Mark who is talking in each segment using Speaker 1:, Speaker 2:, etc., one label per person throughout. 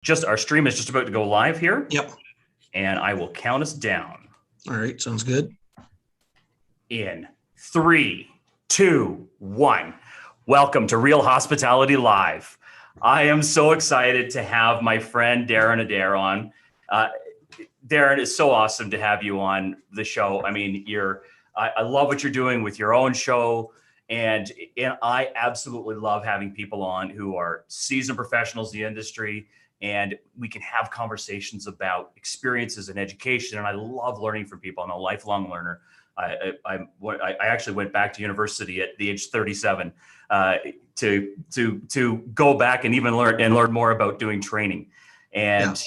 Speaker 1: Just our stream is just about to go live here.
Speaker 2: Yep.
Speaker 1: And I will count us down.
Speaker 2: All right. Sounds good.
Speaker 1: In 3, 2, 1. Welcome to Real Hospitality Live. I am so excited to have my friend Daran Adair on. Daran, it's so awesome to have you on the show. I mean, I love what you're doing with your own show. And I absolutely love having people on who are seasoned professionals in the industry, and we can have conversations about experiences and education. And I love learning from people. I'm a lifelong learner. I actually went back to university at the age 37 to go back and even learn more about doing training. And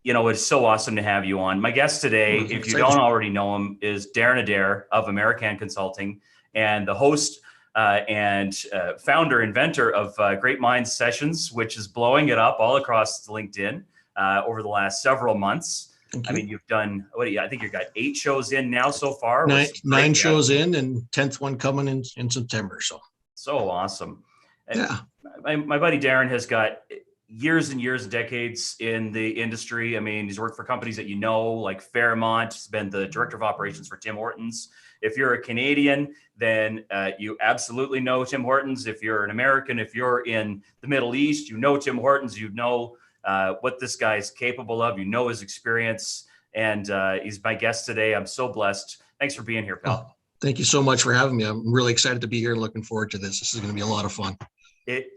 Speaker 1: it's so awesome to have you on. My guest today, if you don't already know him, is Daran Adair of Ameri-Can Consulting, and the host and founder, inventor of Great Minds Sessions, which is blowing it up all across LinkedIn over the last several months. I mean, you've done, I think you've got 8 shows in now so far.
Speaker 2: Nine shows in, and 10th one coming in September.
Speaker 1: So awesome.
Speaker 2: Yeah.
Speaker 1: My buddy Daran has got years and years, decades in the industry. I mean, he's worked for companies that like Fairmont. He's been the director of operations for Tim Hortons. If you're a Canadian, then you absolutely know Tim Hortons. If you're an American, if you're in the Middle East, you know Tim Hortons. You know what this guy is capable of. You know his experience, and he's my guest today. I'm so blessed. Thanks for being here, pal.
Speaker 2: Oh, thank you so much for having me. I'm really excited to be here and looking forward to this. This is going to be a lot of fun.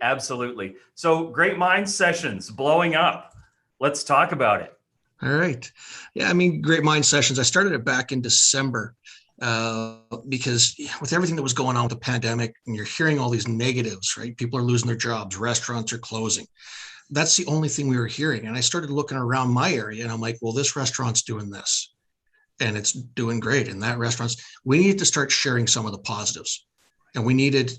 Speaker 1: Absolutely. So Great Minds Sessions blowing up. Let's talk about it.
Speaker 2: All right. Yeah, I mean, Great Minds Sessions, I started it back in December because with everything that was going on with the pandemic, and you're hearing all these negatives, right? People are losing their jobs, restaurants are closing. That's the only thing we were hearing. And I started looking around my area, and I'm like, well, this restaurant's doing this and it's doing great. And that we needed to start sharing some of the positives. And we needed,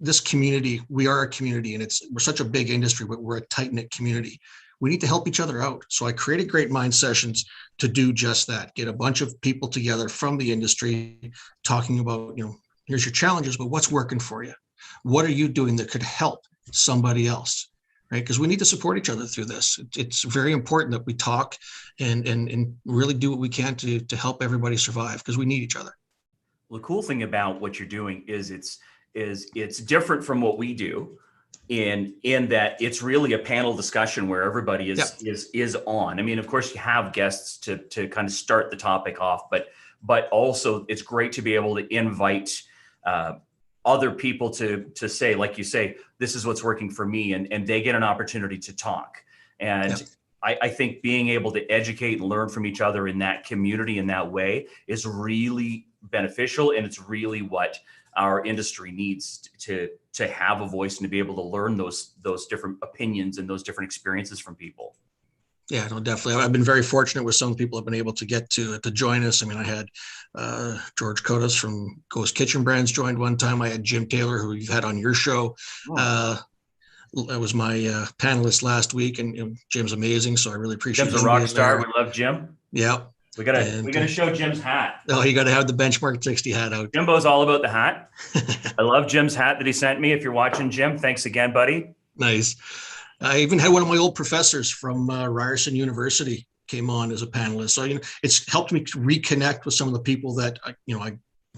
Speaker 2: this community, we are a community, and we're such a big industry, but we're a tight-knit community. We need to help each other out. So I created Great Minds Sessions to do just that, get a bunch of people together from the industry talking about, here's your challenges, but what's working for you? What are you doing that could help somebody else? Right? Because we need to support each other through this. It's very important that we talk and really do what we can to help everybody survive, because we need each other.
Speaker 1: Well, the cool thing about what you're doing is it's different from what we do in that it's really a panel discussion where everybody is on. I mean, of course you have guests to kind of start the topic off, but also it's great to be able to invite other people to say, like you say, this is what's working for me, and they get an opportunity to talk. And I think being able to educate and learn from each other in that community in that way is really beneficial, and it's really what our industry needs to have a voice and to be able to learn those different opinions and those different experiences from people.
Speaker 2: Yeah, no, definitely. I've been very fortunate with some people I've been able to get to join us. I mean, I had George Kodas from Ghost Kitchen Brands joined one time. I had Jim Taylor, who you've had on your show. That was my panelist last week, and Jim's amazing. So I really appreciate it.
Speaker 1: Jim's a rock star. We love Jim.
Speaker 2: Yeah.
Speaker 1: We gotta show Jim's hat.
Speaker 2: Oh, you got to have the Benchmark 60 hat out.
Speaker 1: Jimbo's all about the hat. I love Jim's hat that he sent me. If you're watching, Jim, thanks again, buddy.
Speaker 2: Nice. I even had one of my old professors from Ryerson University came on as a panelist. So, it's helped me reconnect with some of the people that, I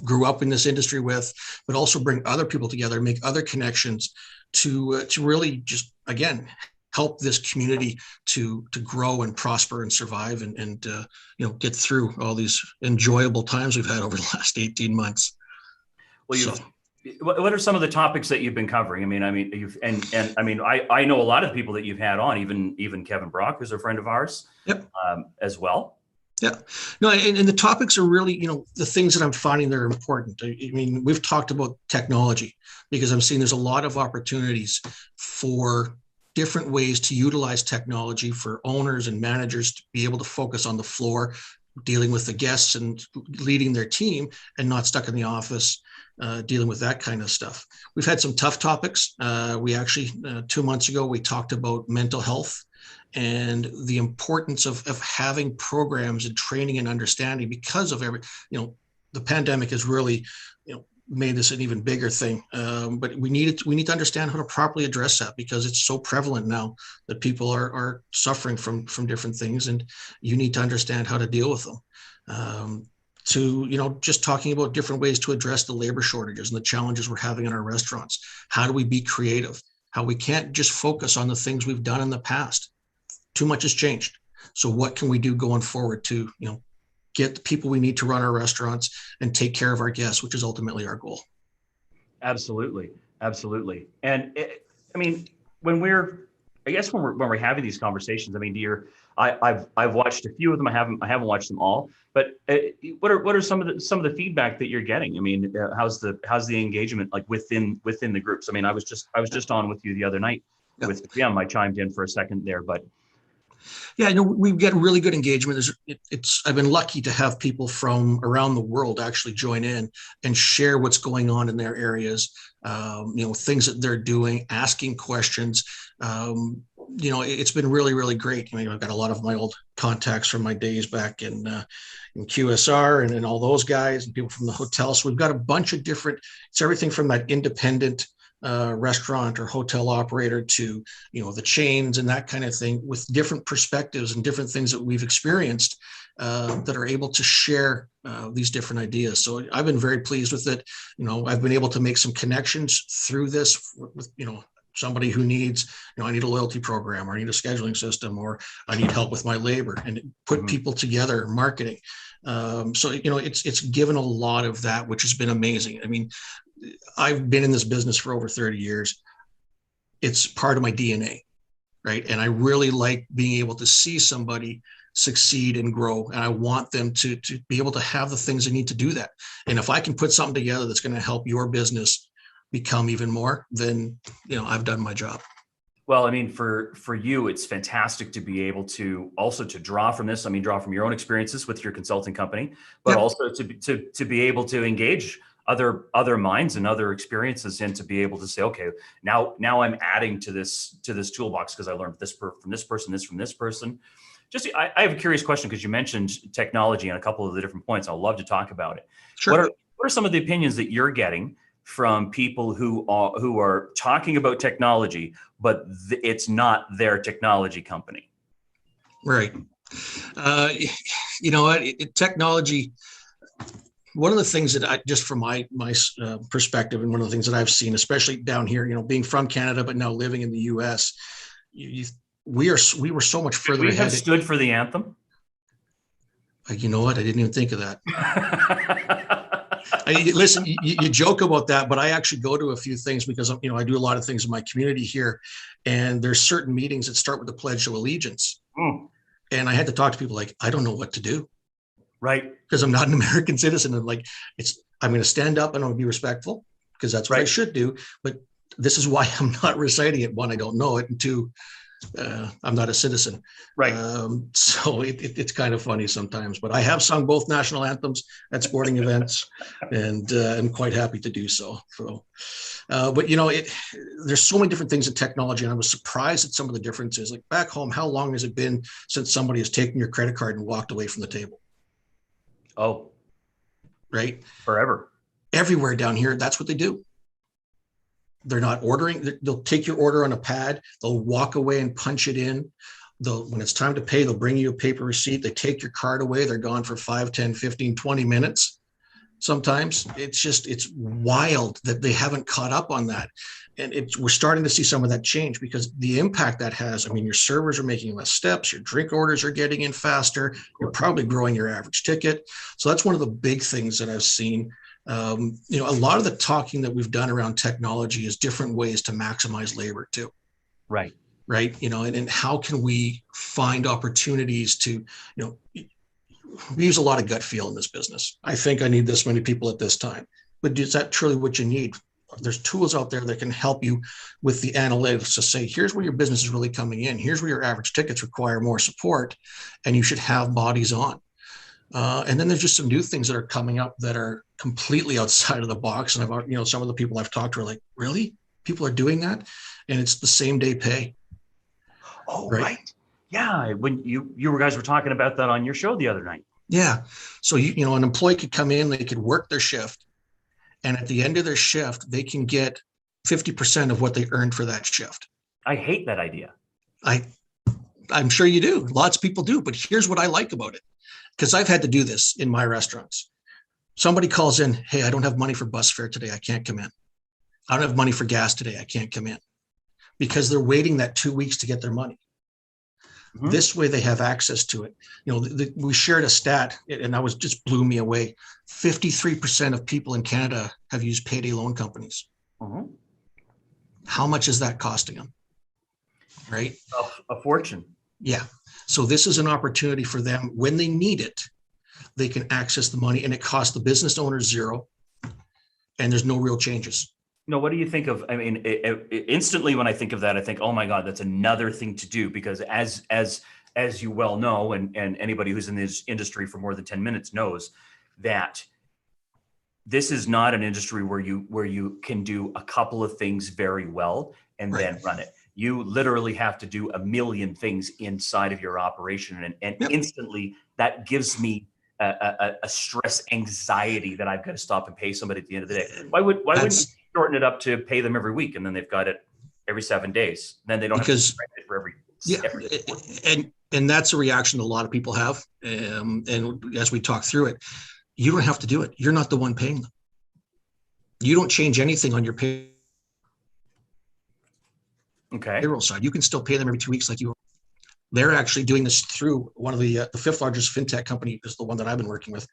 Speaker 2: grew up in this industry with, but also bring other people together, make other connections to really just, again, help this community to grow and prosper and survive and get through all these enjoyable times we've had over the last 18 months.
Speaker 1: Well, what are some of the topics that you've been covering? I know a lot of people that you've had on, even Kevin Brock, who's a friend of ours, as well.
Speaker 2: Yeah, no, and the topics are really, the things that I'm finding that are important. I mean, we've talked about technology because I'm seeing there's a lot of opportunities for different ways to utilize technology for owners and managers to be able to focus on the floor, dealing with the guests and leading their team, and not stuck in the office dealing with that kind of stuff. We've had some tough topics. We actually, 2 months ago, we talked about mental health and the importance of having programs and training and understanding because of the pandemic has really, made this an even bigger thing. But we need to understand how to properly address that, because it's so prevalent now that people are suffering from different things, and you need to understand how to deal with them. Just talking about different ways to address the labor shortages and the challenges we're having in our restaurants. How do we be creative? How we can't just focus on the things we've done in the past. Too much has changed. So what can we do going forward to, get the people we need to run our restaurants and take care of our guests, which is ultimately our goal.
Speaker 1: Absolutely. Absolutely. And when we're having these conversations, I've watched a few of them. I haven't watched them all, but what are some of the feedback that you're getting? How's the engagement like within the groups? I was just on with you the other night with Jim. I chimed in for a second there, but
Speaker 2: yeah, we get really good engagement. I've been lucky to have people from around the world actually join in and share what's going on in their areas, things that they're doing, asking questions. It's been really, really great. I've got a lot of my old contacts from my days back in QSR and all those guys and people from the hotel. So we've got a bunch of different, it's everything from that independent restaurant or hotel operator to, the chains and that kind of thing, with different perspectives and different things that we've experienced that are able to share these different ideas. So I've been very pleased with it. I've been able to make some connections through this with somebody who needs, I need a loyalty program, or I need a scheduling system, or I need help with my labor, and put people together, marketing. It's given a lot of that, which has been amazing. I've been in this business for over 30 years. It's part of my DNA, right? And I really like being able to see somebody succeed and grow. And I want them to be able to have the things they need to do that. And if I can put something together that's going to help your business become even more, then, I've done my job.
Speaker 1: Well, for you, it's fantastic to be able to also to draw from this. Draw from your own experiences with your consulting company, but also to be able to engage other minds and other experiences, and to be able to say, okay, now I'm adding to this toolbox because I learned this from this person. I have a curious question, because you mentioned technology and a couple of the different points. I'd love to talk about it.
Speaker 2: Sure.
Speaker 1: What are some of the opinions that you're getting from people who are talking about technology, but it's not their technology company?
Speaker 2: Right. Technology. One of the things that just from my perspective, and one of the things that I've seen, especially down here, being from Canada but now living in the U.S., we were so much further ahead.
Speaker 1: We have stood for the anthem.
Speaker 2: You know what? I didn't even think of that. Listen, you joke about that, but I actually go to a few things because, I do a lot of things in my community here, and there's certain meetings that start with the Pledge of Allegiance. And I had to talk to people like, I don't know what to do.
Speaker 1: Right.
Speaker 2: Because I'm not an American citizen. And I'm going to stand up and I'm going to be respectful, because that's what I should do. But this is why I'm not reciting it. One, I don't know it. And two, I'm not a citizen.
Speaker 1: Right.
Speaker 2: So it's kind of funny sometimes, but I have sung both national anthems at sporting events, and I'm quite happy to do so. But there's so many different things in technology, and I was surprised at some of the differences. Like back home, how long has it been since somebody has taken your credit card and walked away from the table?
Speaker 1: Oh,
Speaker 2: right.
Speaker 1: Forever.
Speaker 2: Everywhere down here, that's what they do. They're not ordering. They'll take your order on a pad. They'll walk away and punch it in. When it's time to pay, they'll bring you a paper receipt. They take your card away. They're gone for 5, 10, 15, 20 minutes. Sometimes it's wild that they haven't caught up on that. And we're starting to see some of that change, because the impact that has, your servers are making less steps, your drink orders are getting in faster, you're probably growing your average ticket. So that's one of the big things that I've seen. A lot of the talking that we've done around technology is different ways to maximize labor too.
Speaker 1: Right.
Speaker 2: Right. And how can we find opportunities to, we use a lot of gut feel in this business. I think I need this many people at this time, but is that truly what you need? There's tools out there that can help you with the analytics to say, here's where your business is really coming in. Here's where your average tickets require more support, and you should have bodies on. And then there's just some new things that are coming up that are completely outside of the box. And some of the people I've talked to are like, really? People are doing that? And it's the same day pay.
Speaker 1: Oh, right. Yeah. When you guys were talking about that on your show the other night.
Speaker 2: Yeah. So, an employee could come in, they could work their shift, And at the end of their shift, they can get 50% of what they earned for that shift.
Speaker 1: I hate that idea.
Speaker 2: I'm sure you do. Lots of people do. But here's what I like about it, because I've had to do this in my restaurants. Somebody calls in, hey, I don't have money for bus fare today. I can't come in. I don't have money for gas today. I can't come in, because they're waiting that 2 weeks to get their money. Mm-hmm. This way they have access to it. We shared a stat, and that just blew me away. 53% of people in Canada have used payday loan companies. Mm-hmm. How much is that costing them? Right?
Speaker 1: A fortune.
Speaker 2: Yeah. So this is an opportunity for them. When they need it, they can access the money, and it costs the business owner zero, and there's no real changes.
Speaker 1: No, what do you think of? I mean, instantly when I think of that, I think, oh my God, that's another thing to do, because as you well know, and anybody who's in this industry for more than 10 minutes knows that this is not an industry where you can do a couple of things very well and then run it. You literally have to do a million things inside of your operation, and instantly that gives me a stress anxiety that I've got to stop and pay somebody at the end of the day. Why wouldn't you shorten it up to pay them every week, and then they've got it every 7 days? Then they don't have to spend it for every
Speaker 2: and that's a reaction a lot of people have. And as we talk through it, you don't have to do it. You're not the one paying them. You don't change anything on your payroll side. You can still pay them every 2 weeks like you. They're actually doing this through one of the fifth largest fintech company is the one that I've been working with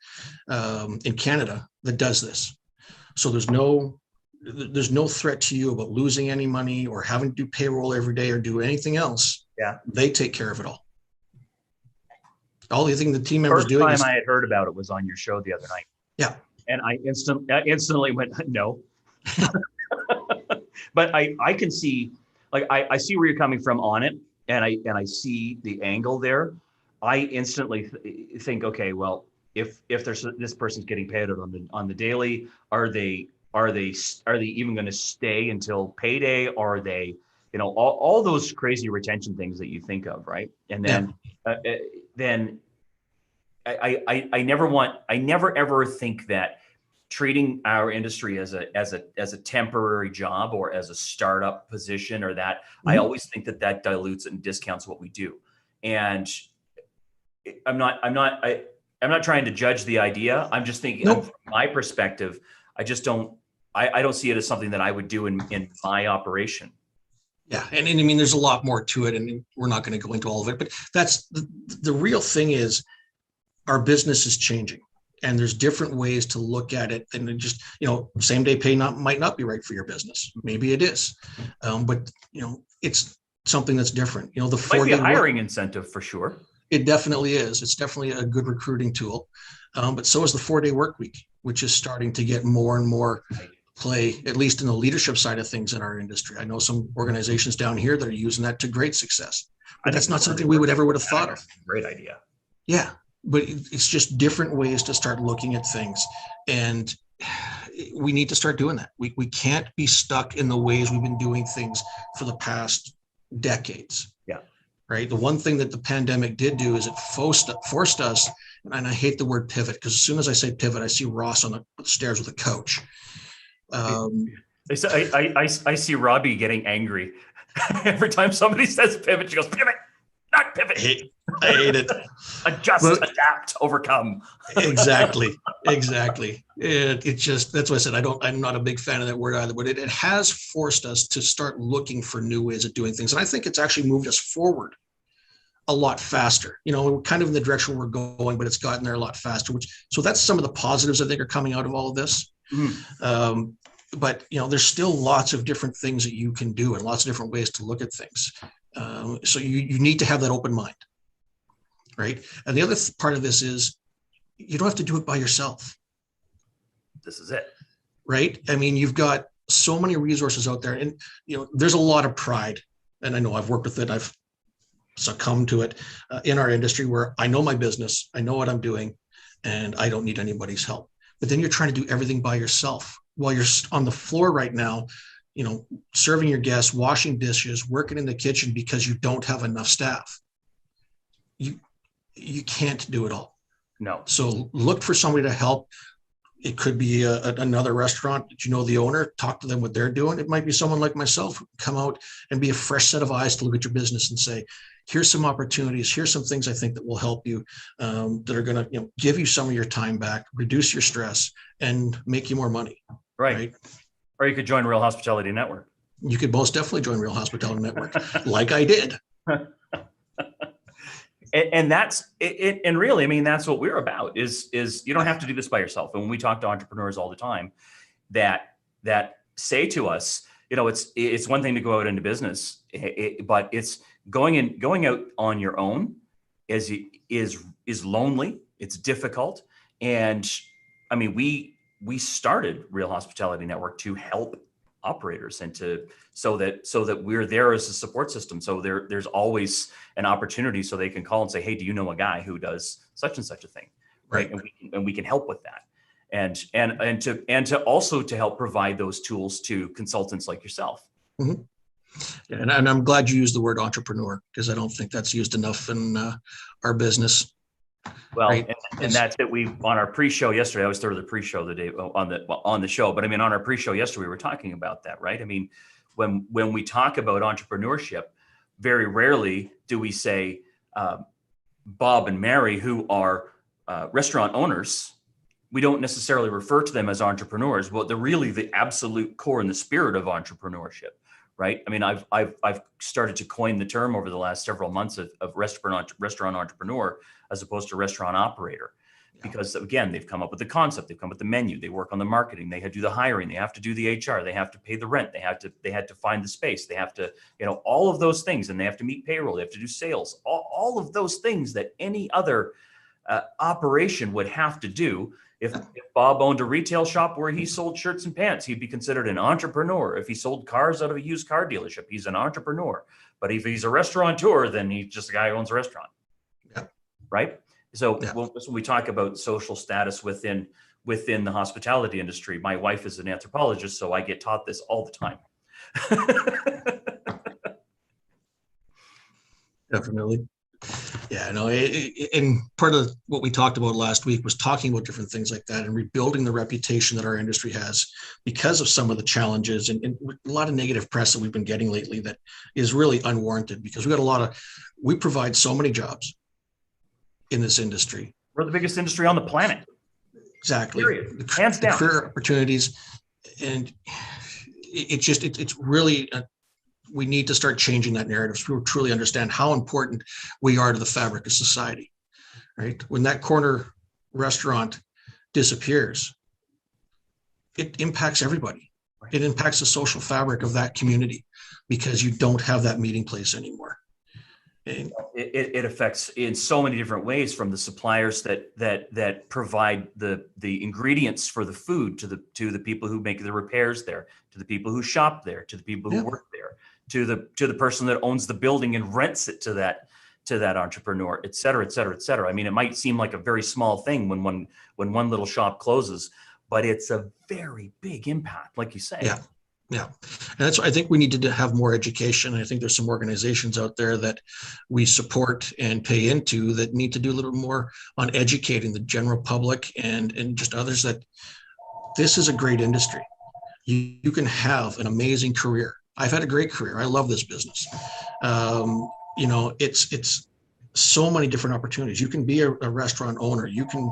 Speaker 2: in Canada that does this. So there's no threat to you about losing any money or having to do payroll every day or do anything else.
Speaker 1: Yeah,
Speaker 2: they take care of it all. All the thing the team members do.
Speaker 1: First time I had heard about it was on your show the other night.
Speaker 2: Yeah,
Speaker 1: and I instantly went no. But I can see, like, I see where you're coming from on it, and I see the angle there. I instantly think, okay, well, if there's this person's getting paid on the daily, are they even going to stay until payday? Are they, all those crazy retention things that you think of, right? And then then I never ever think that treating our industry as a temporary job or as a startup position or that, I always think that dilutes and discounts what we do. And I'm not trying to judge the idea. I'm just thinking from my perspective, I don't see it as something that I would do in my operation.
Speaker 2: Yeah. And I mean, there's a lot more to it, and we're not going to go into all of it, but that's the real thing is our business is changing, and there's different ways to look at it. And just, same day pay might not be right for your business. Maybe it is. But it's something that's different. The 4-day
Speaker 1: hiring incentive for sure.
Speaker 2: It definitely is. It's definitely a good recruiting tool. But so is the 4-day work week, which is starting to get more and more play, at least in the leadership side of things in our industry. I know some organizations down here that are using that to great success, but that's not something we would have thought of.
Speaker 1: Great idea.
Speaker 2: Yeah. But it's just different ways to start looking at things. And we need to start doing that. We can't be stuck in the ways we've been doing things for the past decades.
Speaker 1: Yeah.
Speaker 2: Right. The one thing that the pandemic did do is it forced us, and I hate the word pivot, because as soon as I say pivot, I see Ross on the stairs with a coach.
Speaker 1: I see Robbie getting angry every time somebody says pivot. She goes, pivot, not pivot.
Speaker 2: I hate it.
Speaker 1: Adjust, adapt, overcome.
Speaker 2: Exactly. It just, that's why I said I'm not a big fan of that word either, but it has forced us to start looking for new ways of doing things. And I think it's actually moved us forward a lot faster, kind of in the direction we're going, but it's gotten there a lot faster, so that's some of the positives I think are coming out of all of this. But there's still lots of different things that you can do and lots of different ways to look at things. So you need to have that open mind. Right. And the other part of this is you don't have to do it by yourself.
Speaker 1: This is it.
Speaker 2: Right. I mean, you've got so many resources out there, and, there's a lot of pride, and I know I've worked with it. I've succumbed to it in our industry where I know my business, I know what I'm doing, and I don't need anybody's help. But then you're trying to do everything by yourself while you're on the floor right now, serving your guests, washing dishes, working in the kitchen because you don't have enough staff. You can't do it all.
Speaker 1: No.
Speaker 2: So look for somebody to help. It could be another restaurant that you know the owner, talk to them what they're doing. It might be someone like myself who can come out and be a fresh set of eyes to look at your business and say, here's some opportunities, here's some things I think that will help you, that are going to give you some of your time back, reduce your stress, and make you more money.
Speaker 1: Right. Or you could join Real Hospitality Network.
Speaker 2: You could most definitely join Real Hospitality Network, like I did.
Speaker 1: And that's it. And really, I mean, that's what we're about is you don't have to do this by yourself. And when we talk to entrepreneurs all the time that say to us, it's one thing to go out into business, but it's going out on your own is lonely. It's difficult. And I mean, we started Real Hospitality Network to help operators and so that we're there as a support system. So there's always an opportunity so they can call and say, hey, do you know a guy who does such and such a thing? Right. And we can help with that. And to also to help provide those tools to consultants like yourself.
Speaker 2: Mm-hmm. Yeah, and I'm glad you used the word entrepreneur, because I don't think that's used enough in our business.
Speaker 1: Well, right. and that's it. We on our pre-show yesterday. I was there with the pre-show the day on the show, but I mean on our pre-show yesterday we were talking about that, right? I mean, when we talk about entrepreneurship, very rarely do we say Bob and Mary, who are restaurant owners. We don't necessarily refer to them as entrepreneurs. Well, they're really the absolute core and the spirit of entrepreneurship, right? I mean, I've started to coin the term over the last several months of restaurant entrepreneur as opposed to restaurant operator, because again, they've come up with the concept, they've come up with the menu, they work on the marketing, they do the hiring, they have to do the HR, they have to pay the rent, they had to find the space, they have to, all of those things, and they have to meet payroll, they have to do sales, all of those things that any other operation would have to do. If Bob owned a retail shop where he sold shirts and pants, he'd be considered an entrepreneur. If he sold cars out of a used car dealership, he's an entrepreneur. But if he's a restaurateur, then he's just a guy who owns a restaurant.
Speaker 2: Yeah.
Speaker 1: Right? So when we talk about social status within the hospitality industry, my wife is an anthropologist, so I get taught this all the time.
Speaker 2: Definitely. Yeah, no, and part of what we talked about last week was talking about different things like that and rebuilding the reputation that our industry has because of some of the challenges and a lot of negative press that we've been getting lately that is really unwarranted, because we provide so many jobs in this industry.
Speaker 1: We're the biggest industry on the planet.
Speaker 2: Exactly.
Speaker 1: Period. Hands down.
Speaker 2: Career opportunities. And it's really, we need to start changing that narrative so people truly understand how important we are to the fabric of society, right? When that corner restaurant disappears, it impacts everybody. Right. It impacts the social fabric of that community because you don't have that meeting place anymore. And
Speaker 1: it affects in so many different ways, from the suppliers that provide the ingredients for the food to the people who make the repairs there, to the people who shop there, to the people who work there, to the person that owns the building and rents it to that entrepreneur, et cetera, et cetera, et cetera. I mean, it might seem like a very small thing when one little shop closes, but it's a very big impact, like you say.
Speaker 2: Yeah. And that's why I think we need to have more education. I think there's some organizations out there that we support and pay into that need to do a little more on educating the general public and just others that this is a great industry. You can have an amazing career. I've had a great career. I love this business. It's so many different opportunities. You can be a restaurant owner. You can,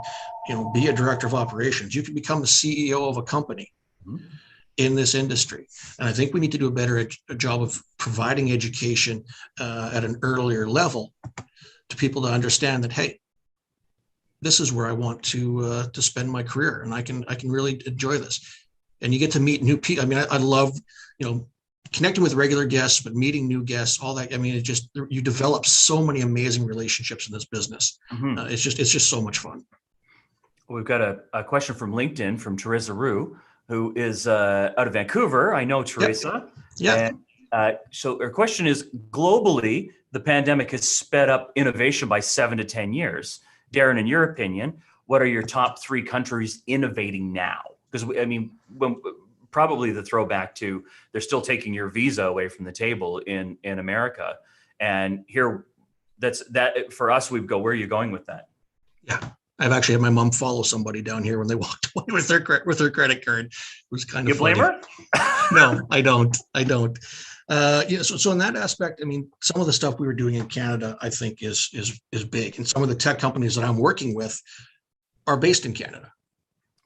Speaker 2: be a director of operations. You can become the CEO of a company. Mm-hmm. In this industry. And I think we need to do a better job of providing education at an earlier level to people to understand that, hey, this is where I want to spend my career, and I can really enjoy this. And you get to meet new people. I mean, I love, connecting with regular guests, but meeting new guests, all that. I mean, you develop so many amazing relationships in this business. Mm-hmm. It's just so much fun.
Speaker 1: We've got a question from LinkedIn from Teresa Rue, who is out of Vancouver. I know Teresa.
Speaker 2: Yeah.
Speaker 1: And, so her question is, globally, the pandemic has sped up innovation by 7 to 10 years. Daran, in your opinion, what are your top 3 countries innovating now? Because probably the throwback to they're still taking your visa away from the table in America. And here, that for us, we go, where are you going with that?
Speaker 2: Yeah. I've actually had my mom follow somebody down here when they walked away with their credit card. It was kind of
Speaker 1: You blame
Speaker 2: funny.
Speaker 1: her?
Speaker 2: No, I don't. Yeah. So in that aspect, I mean, some of the stuff we were doing in Canada, I think is big. And some of the tech companies that I'm working with are based in Canada.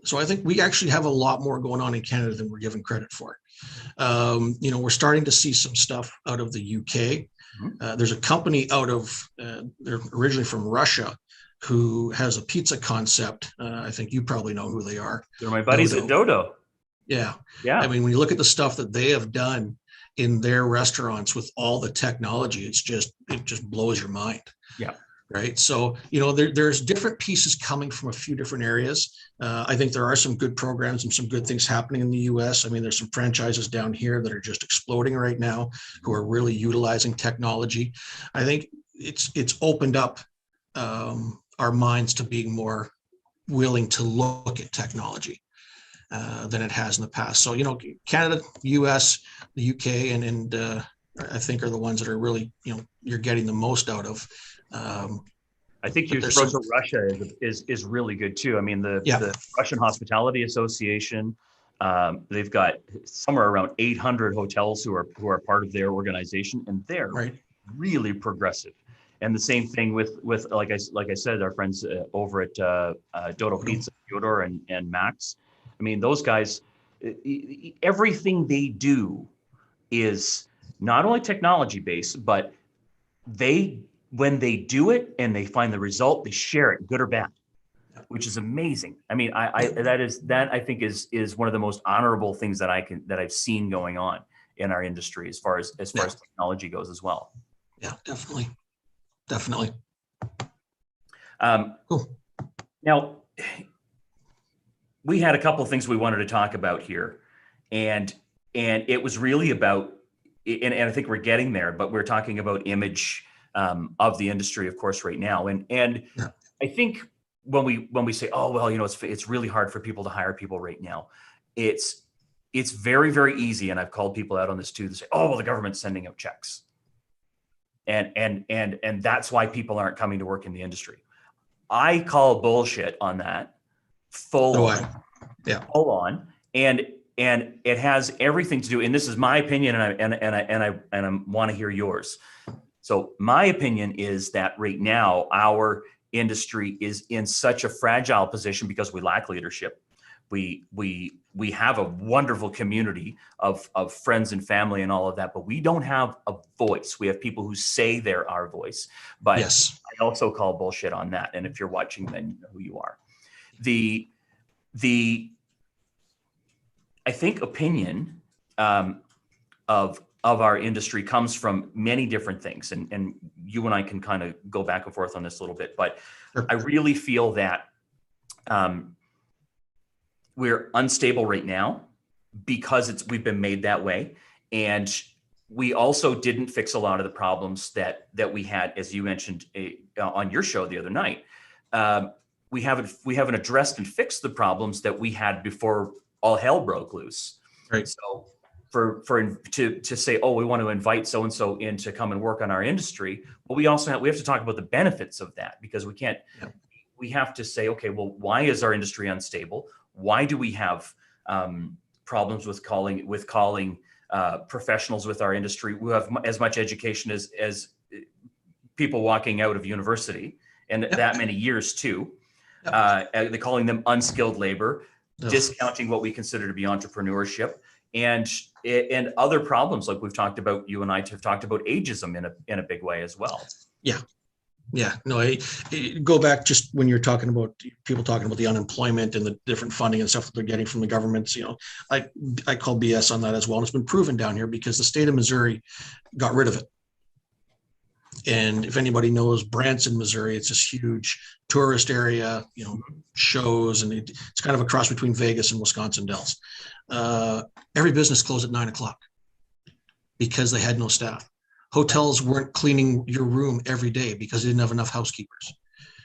Speaker 2: So I think we actually have a lot more going on in Canada than we're given credit for. We're starting to see some stuff out of the UK. There's a company out of, they're originally from Russia, who has a pizza concept. I think you probably know who they are.
Speaker 1: They're my buddies at Dodo.
Speaker 2: Yeah.
Speaker 1: Yeah.
Speaker 2: I mean, when you look at the stuff that they have done in their restaurants with all the technology, it just blows your mind.
Speaker 1: Yeah.
Speaker 2: Right. So, there's different pieces coming from a few different areas. I think there are some good programs and some good things happening in the US. I mean, there's some franchises down here that are just exploding right now who are really utilizing technology. I think it's opened up our minds to being more willing to look at technology than it has in the past. So, Canada, US, the UK, and I think are the ones that are really, you're getting the most out of.
Speaker 1: I think your approach to Russia is really good too. I mean, the Russian Hospitality Association, they've got somewhere around 800 hotels who are part of their organization, and they're really progressive. And the same thing with like I said, our friends over at Dodo Pizza, Fyodor and Max. I mean, those guys, everything they do is not only technology based, but when they do it and they find the result, they share it, good or bad, which is amazing. I mean, that I think is one of the most honorable things that I've seen going on in our industry as far as technology goes as well.
Speaker 2: Yeah, definitely.
Speaker 1: Cool. Now, we had a couple of things we wanted to talk about here, and it was really about, and I think we're getting there, but we're talking about image of the industry, of course, right now. And I think when we say, oh, well, it's really hard for people to hire people right now. It's very, very easy. And I've called people out on this too, to say, oh, well, the government's sending out checks. And that's why people aren't coming to work in the industry. I call bullshit on that. Full on. And it has everything to do, and this is my opinion, and I want to hear yours. So my opinion is that right now our industry is in such a fragile position because we lack leadership. We have a wonderful community of friends and family and all of that, but we don't have a voice. We have people who say they're our voice, but I also call bullshit on that. And if you're watching, then you know who you are. I think opinion of our industry comes from many different things, and you and I can kind of go back and forth on this a little bit, but I really feel that we're unstable right now because we've been made that way, and we also didn't fix a lot of the problems that we had, as you mentioned on your show the other night. We haven't addressed and fixed the problems that we had before all hell broke loose.
Speaker 2: Right.
Speaker 1: So to say, oh, we want to invite so and so in to come and work on our industry, but we have to talk about the benefits of that, because we can't. Yeah. We have to say, okay, well, why is our industry unstable? Why do we have problems with calling professionals with our industry who have as much education as people walking out of university, and that many years too? They're calling them unskilled labor, discounting what we consider to be entrepreneurship, and other problems like we've talked about. You and I have talked about ageism in a big way as well.
Speaker 2: Yeah. No, I go back just when you're talking about people talking about the unemployment and the different funding and stuff that they're getting from the governments. I call BS on that as well. And it's been proven down here because the state of Missouri got rid of it. And if anybody knows Branson, Missouri, it's this huge tourist area, shows, and it's kind of a cross between Vegas and Wisconsin Dells. Every business closed at 9:00 because they had no staff. Hotels weren't cleaning your room every day because they didn't have enough housekeepers.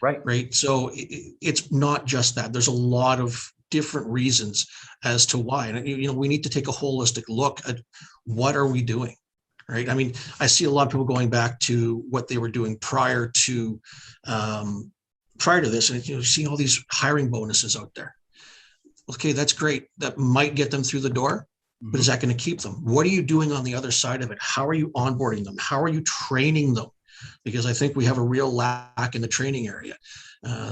Speaker 2: Right. So it's not just that. There's a lot of different reasons as to why. And, we need to take a holistic look at what are we doing. Right. I mean, I see a lot of people going back to what they were doing prior to prior to this, and seeing all these hiring bonuses out there. Okay, that's great. That might get them through the door, but is that going to keep them? What are you doing on the other side of it? How are you onboarding them? How are you training them? Because I think we have a real lack in the training area.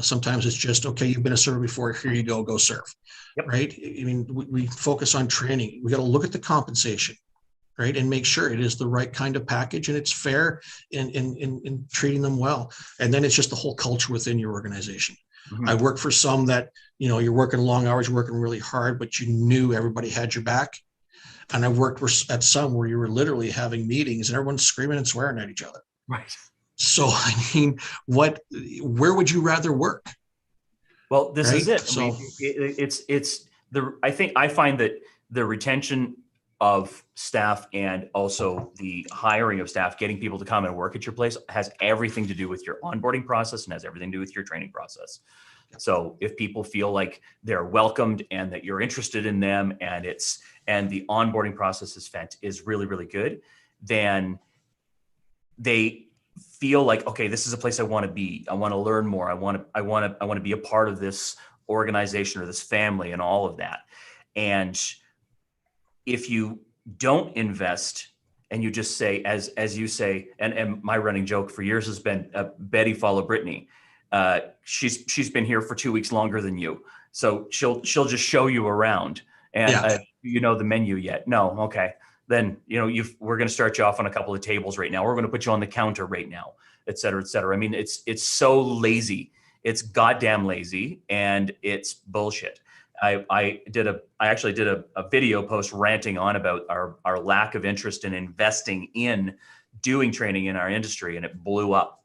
Speaker 2: Sometimes it's just, okay, you've been a server before, here you go serve. Yep. Right? I mean, we focus on training. We got to look at the compensation, right? And make sure it is the right kind of package and it's fair in treating them well. And then it's just the whole culture within your organization. Mm-hmm. I work for some that, you're working long hours, you're working really hard, but you knew everybody had your back. And I worked at some where you were literally having meetings and everyone's screaming and swearing at each other.
Speaker 1: Right.
Speaker 2: So, I mean, where would you rather work?
Speaker 1: Well, this
Speaker 2: right?
Speaker 1: is it.
Speaker 2: So,
Speaker 1: I find that the retention of staff and also the hiring of staff, getting people to come and work at your place has everything to do with your onboarding process and has everything to do with your training process. So if people feel like they're welcomed and that you're interested in them and the onboarding process is really, really good, then they feel like, okay, this is a place I want to be. I want to learn more. I want to be a part of this organization or this family and all of that. And if you don't invest and you just say, as you say, and my running joke for years has been Betty follow Brittany. She's been here for 2 weeks longer than you, so she'll just show you around. And the menu yet? No, okay. Then we're going to start you off on a couple of tables right now. We're going to put you on the counter right now, et cetera, et cetera. I mean, it's so lazy. It's goddamn lazy, and it's bullshit. I actually did a video post ranting on about our lack of interest in investing in doing training in our industry, and it blew up.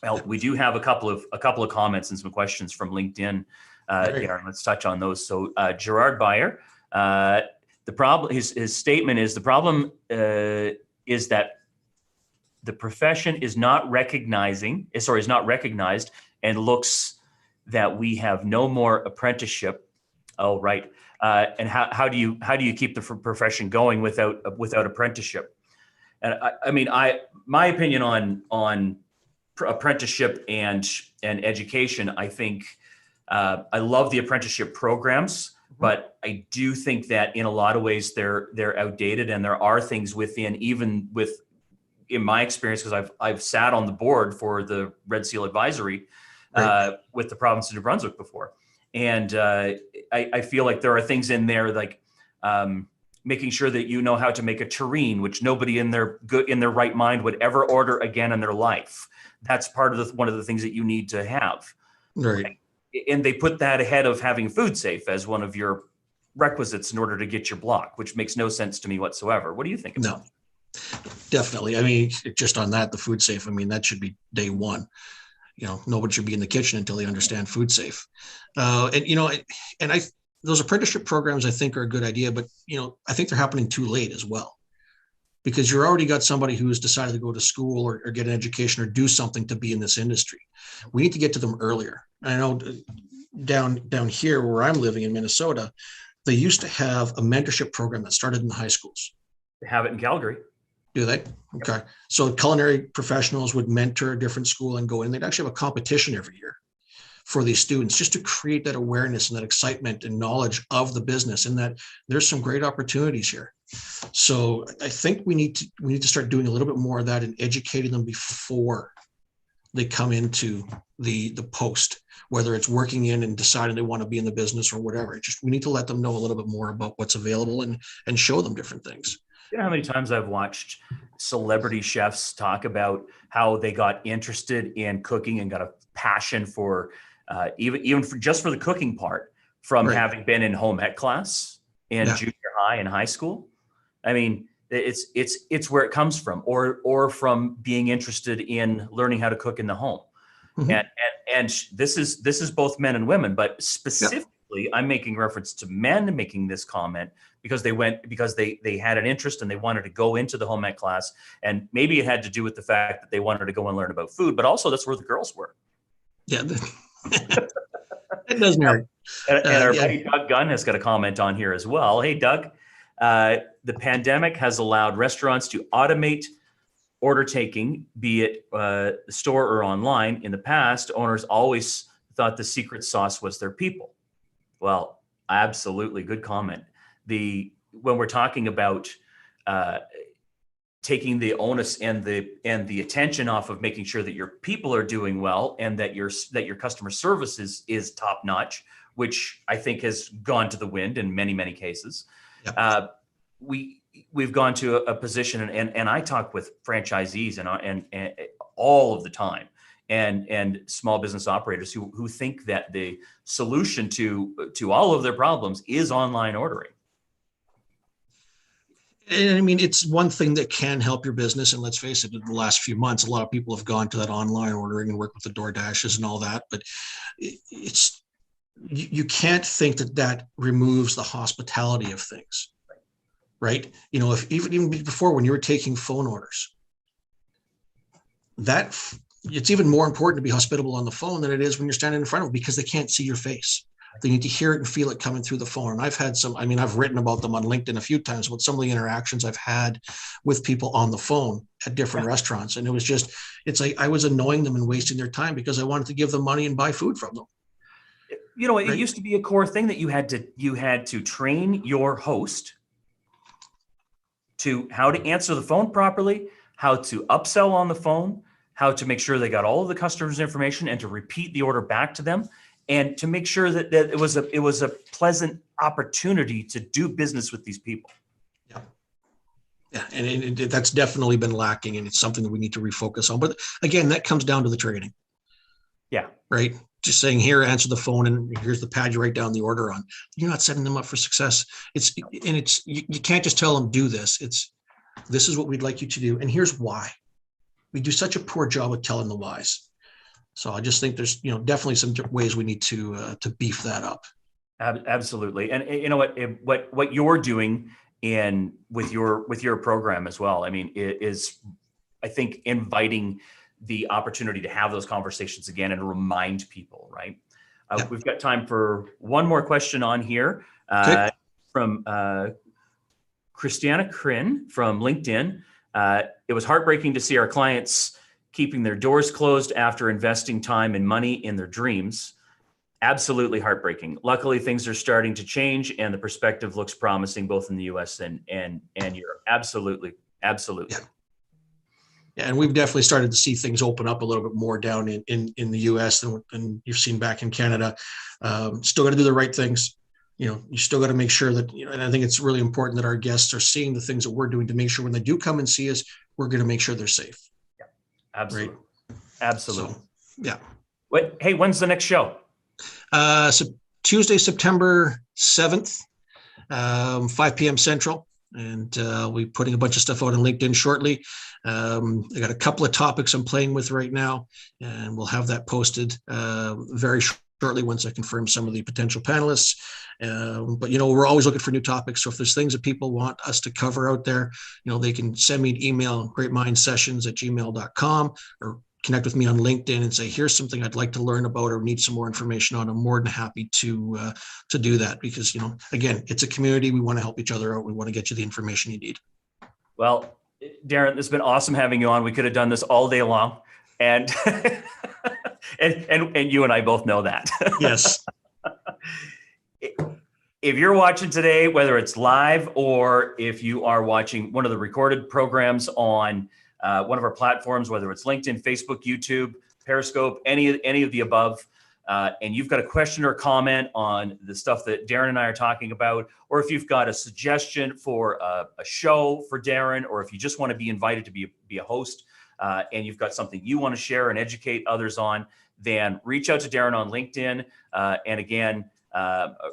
Speaker 1: Well, we do have a couple of comments and some questions from LinkedIn. Let's touch on those. So Gerard Beyer, the problem, his statement is, the problem is that the profession is not recognized and looks that we have no more apprenticeship. Oh, right. And how do you keep the profession going without apprenticeship? And my opinion on apprenticeship and education, I think I love the apprenticeship programs, but I do think that in a lot of ways they're outdated, and there are things in my experience, because I've sat on the board for the Red Seal Advisory with the province of New Brunswick before. And I feel like there are things in there like making sure that you know how to make a terrine, which nobody in their right mind would ever order again in their life. That's part of one of the things that you need to have.
Speaker 2: Right.
Speaker 1: And they put that ahead of having food safe as one of your requisites in order to get your block, which makes no sense to me whatsoever. What do you think about that?
Speaker 2: Definitely. I mean, just on that, the food safe, that should be day one. Nobody should be in the kitchen until they understand food safe. Those apprenticeship programs I think are a good idea, but I think they're happening too late as well, because you're already got somebody who has decided to go to school or get an education or do something to be in this industry. We need to get to them earlier. I know down here where I'm living in Minnesota, they used to have a mentorship program that started in the high schools.
Speaker 1: They have it in Calgary.
Speaker 2: Do they? Okay. Yep. So culinary professionals would mentor a different school and go in. They'd actually have a competition every year for these students, just to create that awareness and that excitement and knowledge of the business, and that there's some great opportunities here. So I think we need to start doing a little bit more of that and educating them before they come into the post, whether it's working in and deciding they want to be in the business or whatever. We need to let them know a little bit more about what's available and show them different things.
Speaker 1: You know how many times I've watched celebrity chefs talk about how they got interested in cooking and got a passion for even for the cooking part from having been in home ec class in junior high and high school. I mean, it's where it comes from, or from being interested in learning how to cook in the home. Mm-hmm. And this is both men and women, but specifically, I'm making reference to men making this comment because they had an interest and they wanted to go into the home ec class, and maybe it had to do with the fact that they wanted to go and learn about food, but also that's where the girls were.
Speaker 2: Yeah, it doesn't hurt.
Speaker 1: And our buddy Doug Gunn has got a comment on here as well. Hey, Doug, the pandemic has allowed restaurants to automate order taking, be it store or online. In the past, owners always thought the secret sauce was their people. Well, absolutely, good comment. When we're talking about taking the onus and the attention off of making sure that your people are doing well and that your customer service is top notch, which I think has gone to the wind in many, many cases. Yep. We've gone to a position, and I talk with franchisees and all of the time, and small business operators who think that the solution to all of their problems is online ordering.
Speaker 2: And I mean, it's one thing that can help your business. And let's face it, in the last few months, a lot of people have gone to that online ordering and work with the DoorDashes and all that. But you can't think that removes the hospitality of things, right? You know, if even before, when you were taking phone orders, it's even more important to be hospitable on the phone than it is when you're standing in front of them, because they can't see your face. They need to hear it and feel it coming through the phone. And I've written about them on LinkedIn a few times, about some of the interactions I've had with people on the phone at different restaurants. And it's like I was annoying them and wasting their time because I wanted to give them money and buy food from them.
Speaker 1: You know, it used to be a core thing that you had to train your host to how to answer the phone properly, how to upsell on the phone, how to make sure they got all of the customer's information and to repeat the order back to them. And to make sure that it was a pleasant opportunity to do business with these people. Yeah,
Speaker 2: and that's definitely been lacking, and it's something that we need to refocus on. But again, that comes down to the training.
Speaker 1: Yeah,
Speaker 2: right. Just saying, here, answer the phone, and here's the pad you write down the order on. You're not setting them up for success. You can't just tell them do this. This is what we'd like you to do, and here's why. We do such a poor job of telling the whys. So I just think there's, definitely some ways we need to beef that up.
Speaker 1: Absolutely. And you know what you're doing with your program as well, I mean, is I think inviting the opportunity to have those conversations again and remind people, right? We've got time for one more question on here from Christiana Crin from LinkedIn. It was heartbreaking to see our clients keeping their doors closed after investing time and money in their dreams. Absolutely heartbreaking. Luckily, things are starting to change and the perspective looks promising both in the US and Europe. Absolutely. Absolutely.
Speaker 2: Yeah, and we've definitely started to see things open up a little bit more down in the US than you've seen back in Canada. Still got to do the right things. You still got to make sure that, and I think it's really important that our guests are seeing the things that we're doing to make sure when they do come and see us, we're going to make sure they're safe.
Speaker 1: Absolutely. Right? Absolutely.
Speaker 2: So,
Speaker 1: hey, when's the next show?
Speaker 2: So Tuesday, September 7th, 5 p.m. Central. And we'll be putting a bunch of stuff out on LinkedIn shortly. I got a couple of topics I'm playing with right now, and we'll have that posted very shortly once I confirm some of the potential panelists. But, we're always looking for new topics. So if there's things that people want us to cover out there, they can send me an email, greatmindsessions@gmail.com, or connect with me on LinkedIn and say, here's something I'd like to learn about or need some more information on. I'm more than happy to do that because, again, it's a community. We want to help each other out. We want to get you the information you need. Well,
Speaker 1: Daran, it's been awesome having you on. We could have done this all day long. And and you and I both know that.
Speaker 2: Yes.
Speaker 1: If you're watching today, whether it's live or if you are watching one of the recorded programs on one of our platforms, whether it's LinkedIn, Facebook, YouTube, Periscope, any of the above, and you've got a question or a comment on the stuff that Daran and I are talking about, or if you've got a suggestion for a show for Daran, or if you just want to be invited to be a host and you've got something you want to share and educate others on, then reach out to Daran on LinkedIn. And again,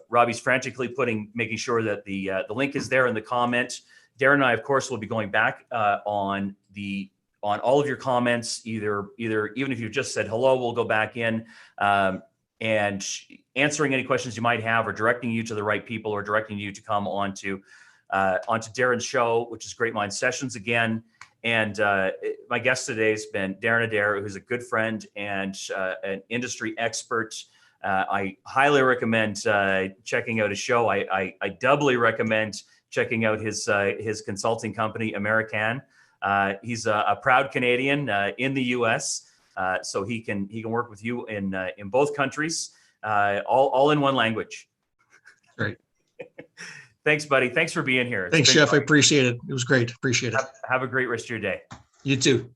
Speaker 1: Robbie's frantically making sure that the link is there in the comment. Daran and I, of course, will be going back on all of your comments, either even if you just said hello, we'll go back in and answering any questions you might have, or directing you to the right people, or directing you to come onto Daran's show, which is Great Mind Sessions again. And my guest today has been Daran Adair, who's a good friend and an industry expert. I highly recommend checking out his show. I doubly recommend checking out his consulting company, Ameri-Can. He's a proud Canadian in the U.S. so he can work with you in both countries, all in one language.
Speaker 2: Great.
Speaker 1: Thanks, buddy. Thanks for being here.
Speaker 2: Thanks, Chef. I appreciate it. It was great. Appreciate it.
Speaker 1: Have a great rest of your day.
Speaker 2: You too.